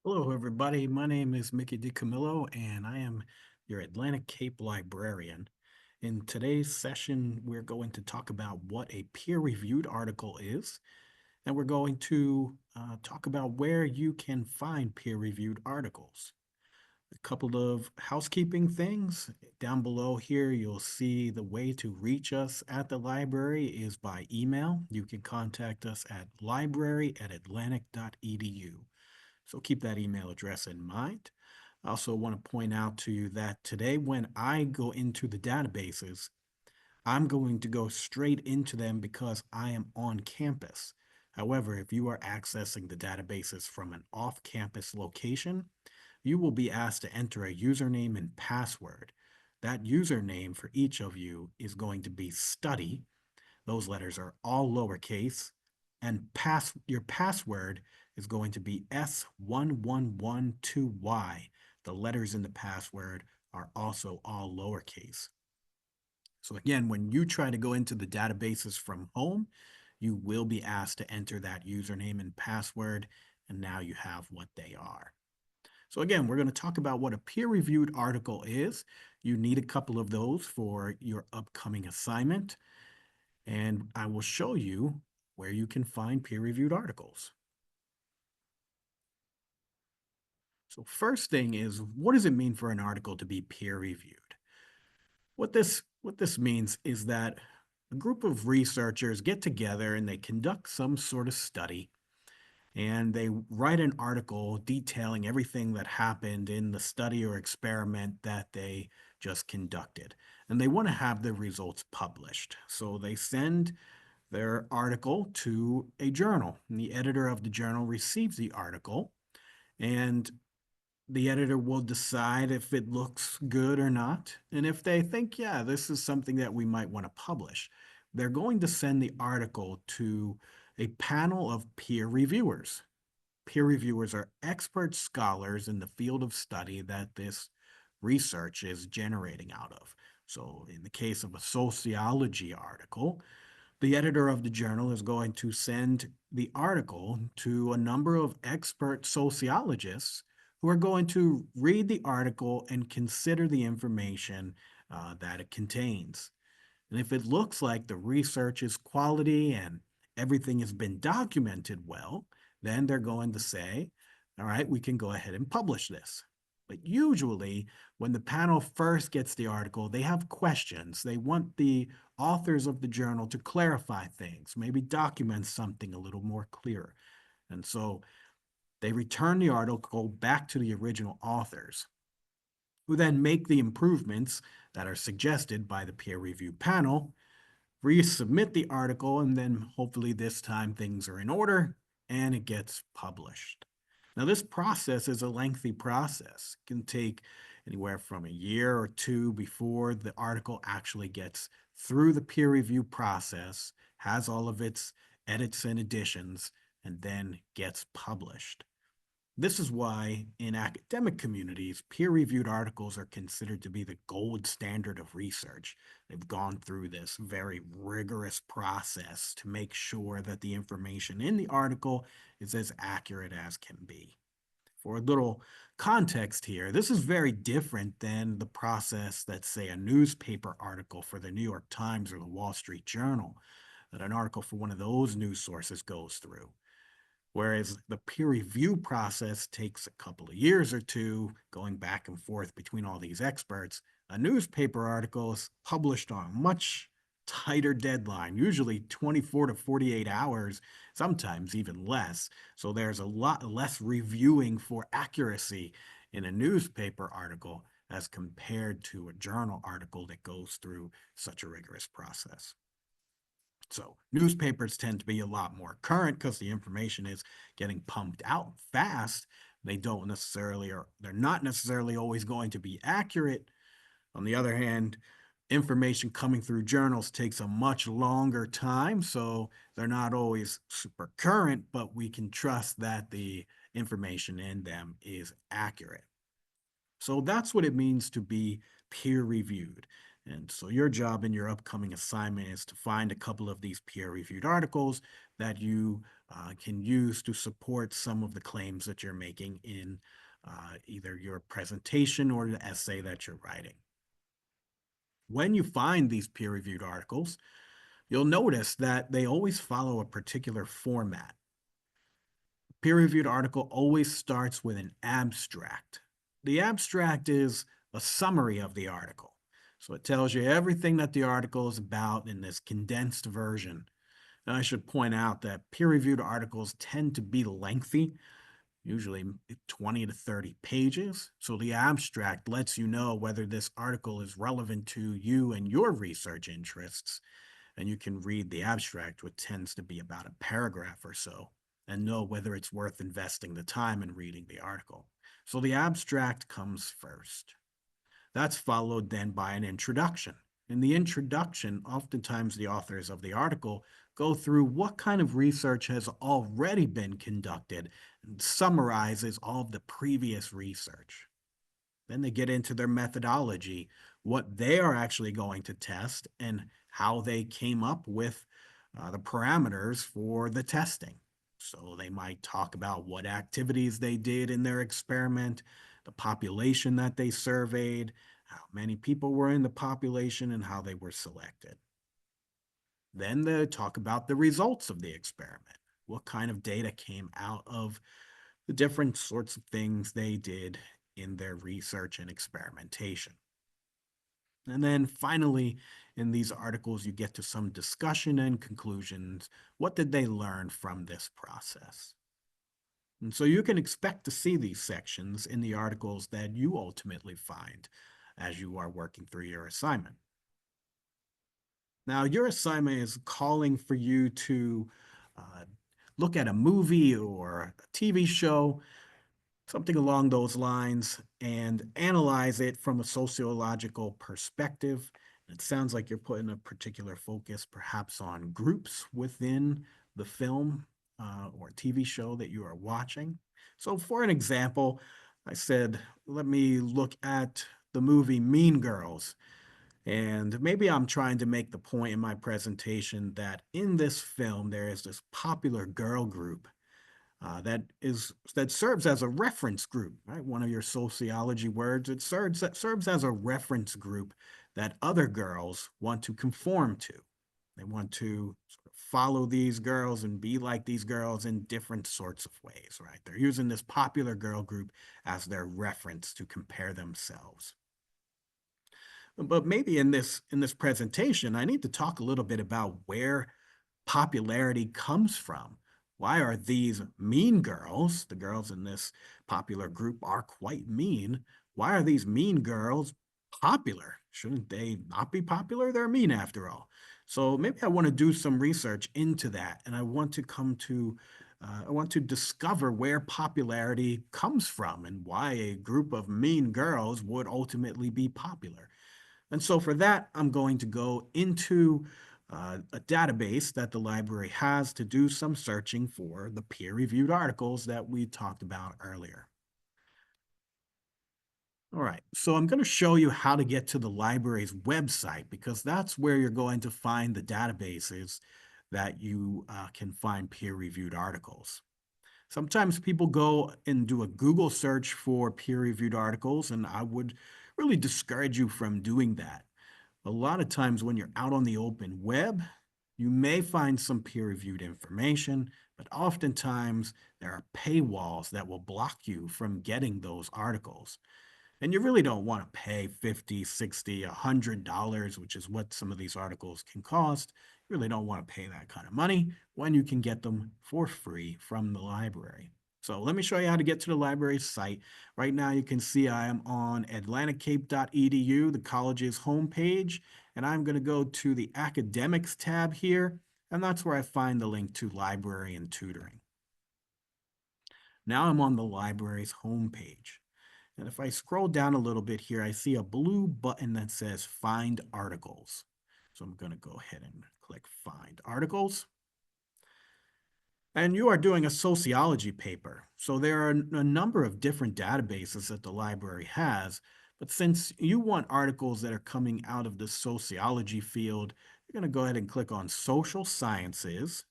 Hello, everybody. My name is Mickey DiCamillo, and I am your Atlantic Cape librarian. In today's session, we're going to talk about what a peer-reviewed article is, and we're going to talk about where you can find peer-reviewed articles. A couple of housekeeping things. Down below here, you'll see the way to reach us at the library is by email. You can contact us at library@atlantic.edu. So keep that email address in mind. I also want to point out to you that today, when I go into the databases, I'm going to go straight into them because I am on campus. However, if you are accessing the databases from an off-campus location, you will be asked to enter a username and password. That username for each of you is going to be study. Those letters are all lowercase, and your password is going to be S1112Y. The letters in the password are also all lowercase. So again, when you try to go into the databases from home, you will be asked to enter that username and password, and now you have what they are. So again, we're going to talk about what a peer-reviewed article is. You need a couple of those for your upcoming assignment, and I will show you where you can find peer-reviewed articles. So first thing is, what does it mean for an article to be peer-reviewed? What this means is that a group of researchers get together and they conduct some sort of study, and they write an article detailing everything that happened in the study or experiment that they just conducted. And they want to have the results published. So they send their article to a journal, and the editor of the journal receives the article, and the editor will decide if it looks good or not. And if they think, yeah, this is something that we might want to publish, they're going to send the article to a panel of peer reviewers. Peer reviewers are expert scholars in the field of study that this research is generating out of. So in the case of a sociology article, the editor of the journal is going to send the article to a number of expert sociologists who are going to read the article and consider the information that it contains. And if it looks like the research is quality and everything has been documented well, then they're going to say, all right, we can go ahead and publish this. But usually, when the panel first gets the article, they have questions. They want the authors of the journal to clarify things, maybe document something a little more clear. And so they return the article back to the original authors, who then make the improvements that are suggested by the peer review panel, resubmit the article, and then hopefully this time things are in order and it gets published. Now, this process is a lengthy process. It can take anywhere from a year or two before the article actually gets through the peer review process, has all of its edits and additions, and then gets published. This is why in academic communities, peer-reviewed articles are considered to be the gold standard of research. They've gone through this very rigorous process to make sure that the information in the article is as accurate as can be. For a little context here, this is very different than the process that, say, a newspaper article for the New York Times or the Wall Street Journal, that an article for one of those news sources goes through. Whereas the peer review process takes a couple of years or two, going back and forth between all these experts. A newspaper article is published on a much tighter deadline, usually 24 to 48 hours, sometimes even less. So there's a lot less reviewing for accuracy in a newspaper article as compared to a journal article that goes through such a rigorous process. So newspapers tend to be a lot more current because the information is getting pumped out fast. They don't necessarily, or they're not necessarily always going to be accurate. On the other hand, information coming through journals takes a much longer time, so they're not always super current, but we can trust that the information in them is accurate. So that's what it means to be peer reviewed. And so your job in your upcoming assignment is to find a couple of these peer reviewed articles that you can use to support some of the claims that you're making in either your presentation or the essay that you're writing. When you find these peer reviewed articles, you'll notice that they always follow a particular format. Peer reviewed article always starts with an abstract. The abstract is a summary of the article. So it tells you everything that the article is about in this condensed version. Now, I should point out that peer reviewed articles tend to be lengthy, usually 20 to 30 pages. So the abstract lets you know whether this article is relevant to you and your research interests. And you can read the abstract, which tends to be about a paragraph or so, and know whether it's worth investing the time in reading the article. So the abstract comes first. That's followed then by an introduction. In the introduction, oftentimes the authors of the article go through what kind of research has already been conducted and summarizes all of the previous research. Then they get into their methodology, what they are actually going to test, and how they came up with the parameters for the testing. So they might talk about what activities they did in their experiment, the population that they surveyed, how many people were in the population, and how they were selected. Then they talk about the results of the experiment. What kind of data came out of the different sorts of things they did in their research and experimentation. And then finally, in these articles, you get to some discussion and conclusions. What did they learn from this process? And so you can expect to see these sections in the articles that you ultimately find as you are working through your assignment. Now, your assignment is calling for you to uh, look at a movie or a TV show, something along those lines, and analyze it from a sociological perspective. It sounds like you're putting a particular focus perhaps on groups within the film or TV show that you are watching. So, for an example, I said, let me look at the movie Mean Girls. And maybe I'm trying to make the point in my presentation that in this film, there is this popular girl group that serves as a reference group, right? One of your sociology words. It serves as a reference group that other girls want to conform to. They want to sort of follow these girls and be like these girls in different sorts of ways, right? They're using this popular girl group as their reference to compare themselves. But maybe in this presentation, I need to talk a little bit about where popularity comes from. Why are these mean girls, the girls in this popular group are quite mean? Why are these mean girls popular? Shouldn't they not be popular? They're mean after all. So maybe I want to do some research into that, and I want to discover where popularity comes from and why a group of mean girls would ultimately be popular. And so for that, I'm going to go into a database that the library has to do some searching for the peer-reviewed articles that we talked about earlier. All right, so I'm going to show you how to get to the library's website because that's where you're going to find the databases that you can find peer-reviewed articles. Sometimes people go and do a Google search for peer-reviewed articles, and I would really discourage you from doing that. A lot of times when you're out on the open web, you may find some peer-reviewed information, but oftentimes there are paywalls that will block you from getting those articles. And you really don't want to pay 50, 60, $100, which is what some of these articles can cost. You really don't want to pay that kind of money when you can get them for free from the library. So let me show you how to get to the library site. Right now you can see I am on atlanticcape.edu, the college's homepage, and I'm going to go to the academics tab here, and that's where I find the link to library and tutoring. Now I'm on the library's homepage. And if I scroll down a little bit here, I see a blue button that says Find Articles. So I'm going to go ahead and click Find Articles. And you are doing a sociology paper. So there are a number of different databases that the library has. But since you want articles that are coming out of the sociology field, you're going to go ahead and click on Social Sciences.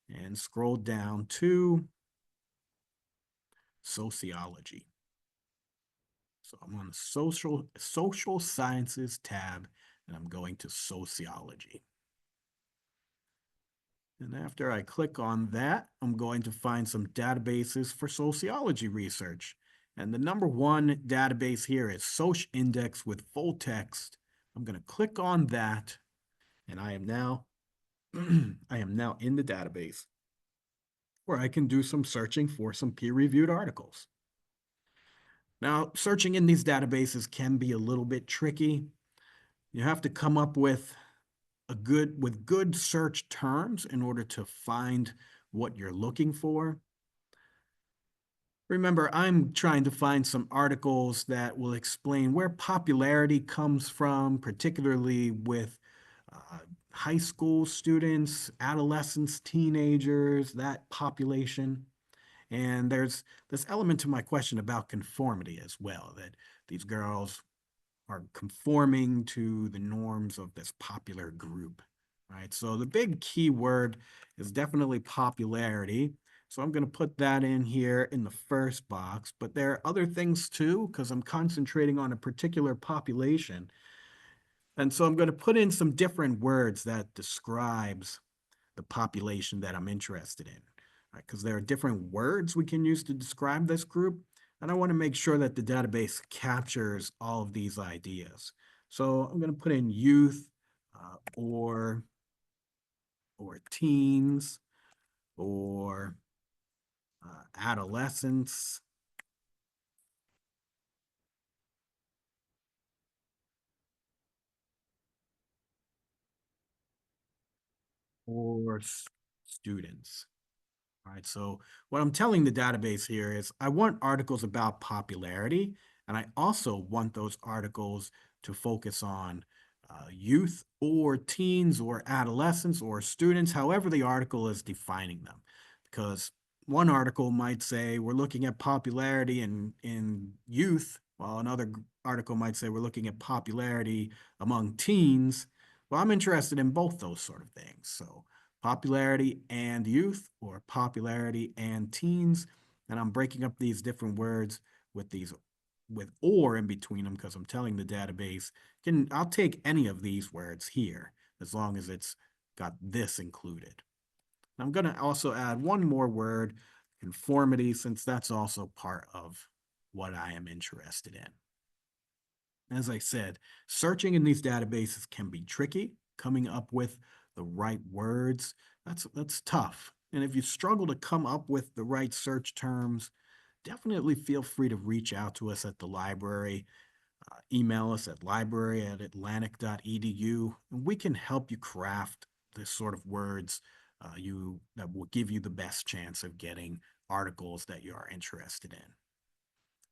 and scroll down to sociology. So I'm on the social sciences tab, and I'm going to sociology. And after I click on that, I'm going to find some databases for sociology research. And the number one database here is SocIndex with full text. I'm going to click on that, and I am now I am now in the database where I can do some searching for some peer-reviewed articles. Now, searching in these databases can be a little bit tricky. You have to come up with good search terms in order to find what you're looking for. Remember, I'm trying to find some articles that will explain where popularity comes from, particularly with uh, high school students, adolescents, teenagers, that population. And there's this element to my question about conformity as well, that these girls are conforming to the norms of this popular group, right? So the big key word is definitely popularity. So I'm going to put that in here in the first box, but there are other things too, because I'm concentrating on a particular population. And so I'm going to put in some different words that describes the population that I'm interested in, right? Because there are different words we can use to describe this group. And I want to make sure that the database captures all of these ideas. So I'm going to put in youth or teens or adolescents or students. All right, so what I'm telling the database here is I want articles about popularity, and I also want those articles to focus on youth or teens or adolescents or students, however the article is defining them. Because one article might say we're looking at popularity in youth, while another article might say we're looking at popularity among teens. Well, I'm interested in both those sort of things. So popularity and youth or popularity and teens. And I'm breaking up these different words with these with or in between them because I'm telling the database I'll take any of these words here as long as it's got this included. I'm going to also add one more word, conformity, since that's also part of what I am interested in. As I said, searching in these databases can be tricky. Coming up with the right words, that's tough. And if you struggle to come up with the right search terms, definitely feel free to reach out to us at the library. Email us at library@atlantic.edu, and we can help you craft the sort of words that will give you the best chance of getting articles that you are interested in.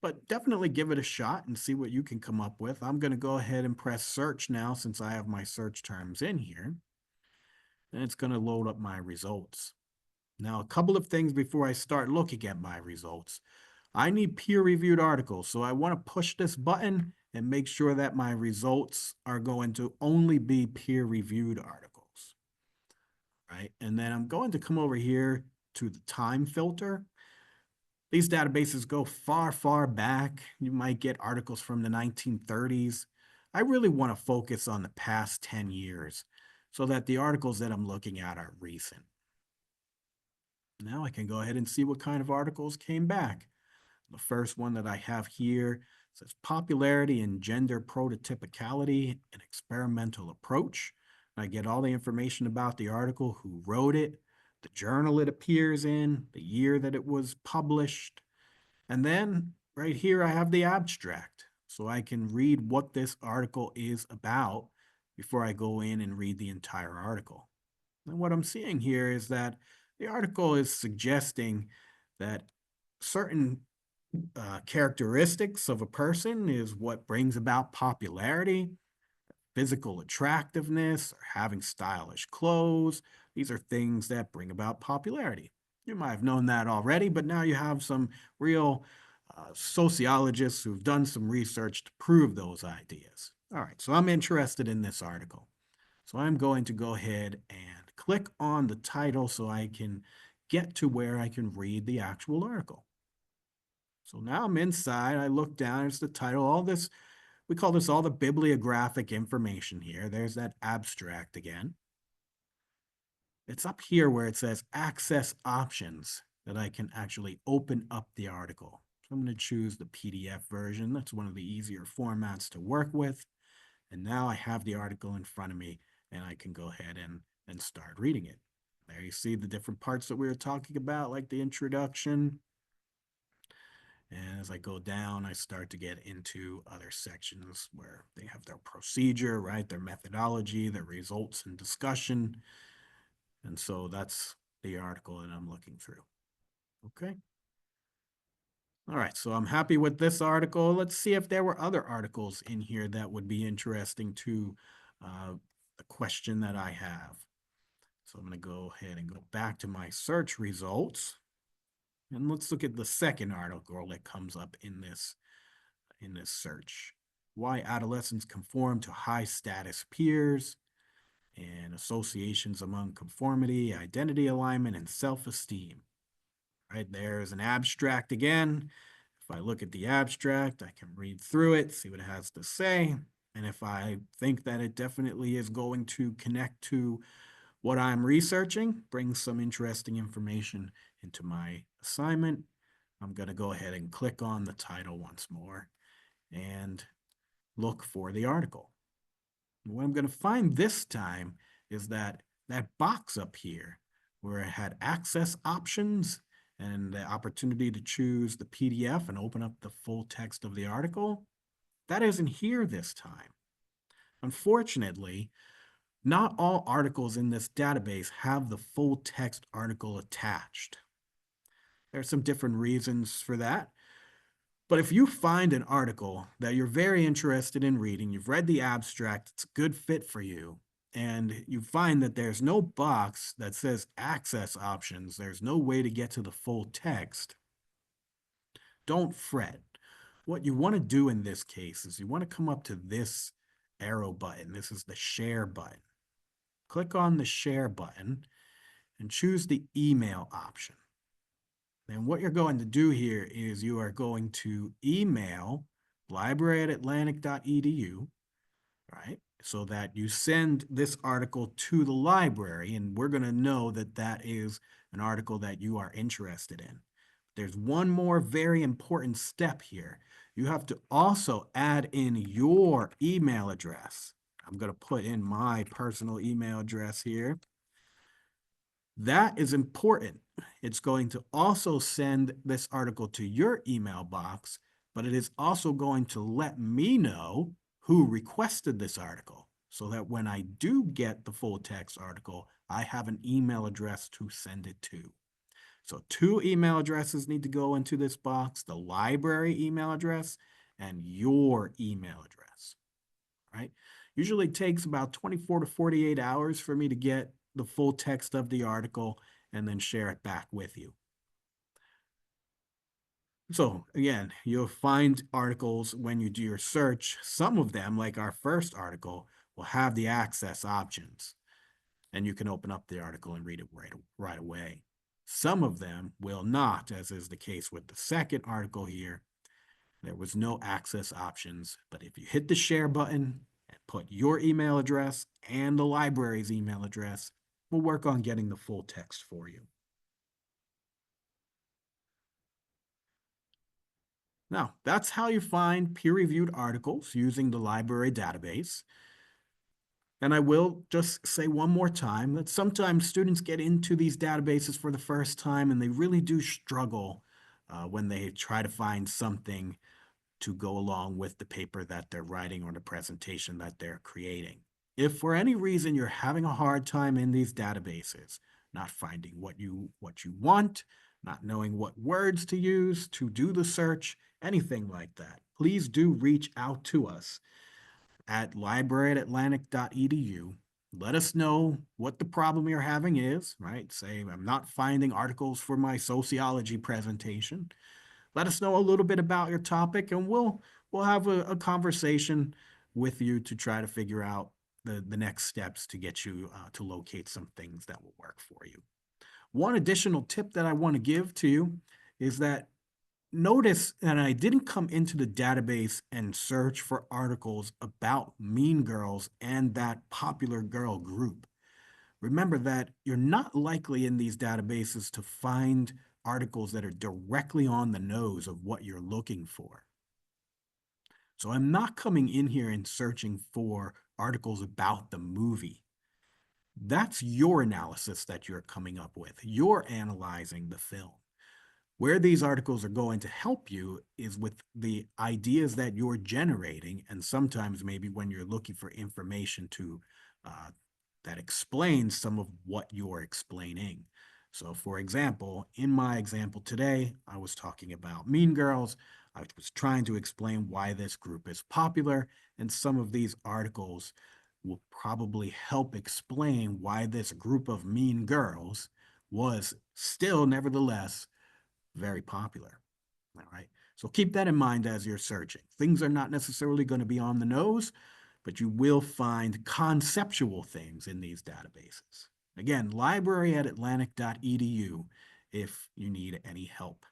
But definitely give it a shot and see what you can come up with. I'm going to go ahead and press search now since I have my search terms in here. And it's going to load up my results. Now, a couple of things before I start looking at my results. I need peer-reviewed articles, so I want to push this button and make sure that my results are going to only be peer-reviewed articles, right? And then I'm going to come over here to the time filter. These databases go far, far back. You might get articles from the 1930s. I really want to focus on the past 10 years so that the articles that I'm looking at are recent. Now I can go ahead and see what kind of articles came back. The first one that I have here says popularity and gender prototypicality, an experimental approach. I get all the information about the article, who wrote it, the journal it appears in, the year that it was published, and then right here, I have the abstract. So I can read what this article is about before I go in and read the entire article. And what I'm seeing here is that the article is suggesting that certain characteristics of a person is what brings about popularity, physical attractiveness, or having stylish clothes. These are things that bring about popularity. You might have known that already, but now you have some real sociologists who've done some research to prove those ideas. All right, so I'm interested in this article. So I'm going to go ahead and click on the title so I can get to where I can read the actual article. So now I'm inside, I look down, it's the title, all this, we call this all the bibliographic information here. There's that abstract again. It's up here where it says access options that I can actually open up the article. So I'm going to choose the PDF version. That's one of the easier formats to work with. And now I have the article in front of me and I can go ahead and start reading it. There you see the different parts that we were talking about, like the introduction. And as I go down, I start to get into other sections where they have their procedure, right? Their methodology, their results and discussion. And so that's the article that I'm looking through. Okay. All right, so I'm happy with this article. Let's see if there were other articles in here that would be interesting to the question that I have. So I'm going to go ahead and go back to my search results. And let's look at the second article that comes up in this search. Why adolescents conform to high status peers and associations among conformity, identity alignment, and self-esteem. Right, there's an abstract again. If I look at the abstract, I can read through it, see what it has to say. And if I think that it definitely is going to connect to what I'm researching, bring some interesting information into my assignment, I'm going to go ahead and click on the title once more and look for the article. And what I'm going to find this time is that box up here where it had access options and the opportunity to choose the PDF and open up the full text of the article, that isn't here this time. Unfortunately, not all articles in this database have the full text article attached. There are some different reasons for that. But if you find an article that you're very interested in reading, you've read the abstract, it's a good fit for you, and you find that there's no box that says access options, there's no way to get to the full text, don't fret. What you want to do in this case is you want to come up to this arrow button. This is the share button. Click on the share button and choose the email option. And what you're going to do here is you are going to email library@atlantic.edu, right? So that you send this article to the library, and we're going to know that that is an article that you are interested in. There's one more very important step here. You have to also add in your email address. I'm going to put in my personal email address here. That is important. It's going to also send this article to your email box, but it is also going to let me know who requested this article so that when I do get the full text article, I have an email address to send it to. So 2 email addresses need to go into this box, the library email address and your email address, right? Usually takes about 24 to 48 hours for me to get the full text of the article and then share it back with you. So again, you'll find articles when you do your search. Some of them, like our first article, will have the access options, and you can open up the article and read it right away. Some of them will not, as is the case with the second article here. There was no access options, but if you hit the share button and put your email address and the library's email address, we'll work on getting the full text for you. Now, that's how you find peer-reviewed articles using the library database. And I will just say one more time that sometimes students get into these databases for the first time and they really do struggle when they try to find something to go along with the paper that they're writing or the presentation that they're creating. If for any reason you're having a hard time in these databases, not finding what you want, not knowing what words to use to do the search, anything like that, please do reach out to us at library@atlantic.edu. Let us know what the problem you're having is, right? Say, I'm not finding articles for my sociology presentation. Let us know a little bit about your topic and we'll have a conversation with you to try to figure out the next steps to get you to locate some things that will work for you. One additional tip that I want to give to you is that notice that I didn't come into the database and search for articles about Mean Girls and that popular girl group. Remember that you're not likely in these databases to find articles that are directly on the nose of what you're looking for. So I'm not coming in here and searching for articles about the movie. That's your analysis that you're coming up with. You're analyzing the film. Where these articles are going to help you is with the ideas that you're generating, and sometimes maybe when you're looking for information to uh, that explains some of what you're explaining. So, for example, in my example today, I was talking about Mean Girls. I was trying to explain why this group is popular, and some of these articles will probably help explain why this group of mean girls was still, nevertheless, very popular. All right. So keep that in mind as you're searching. Things are not necessarily going to be on the nose, but you will find conceptual things in these databases. Again, library at atlantic.edu if you need any help.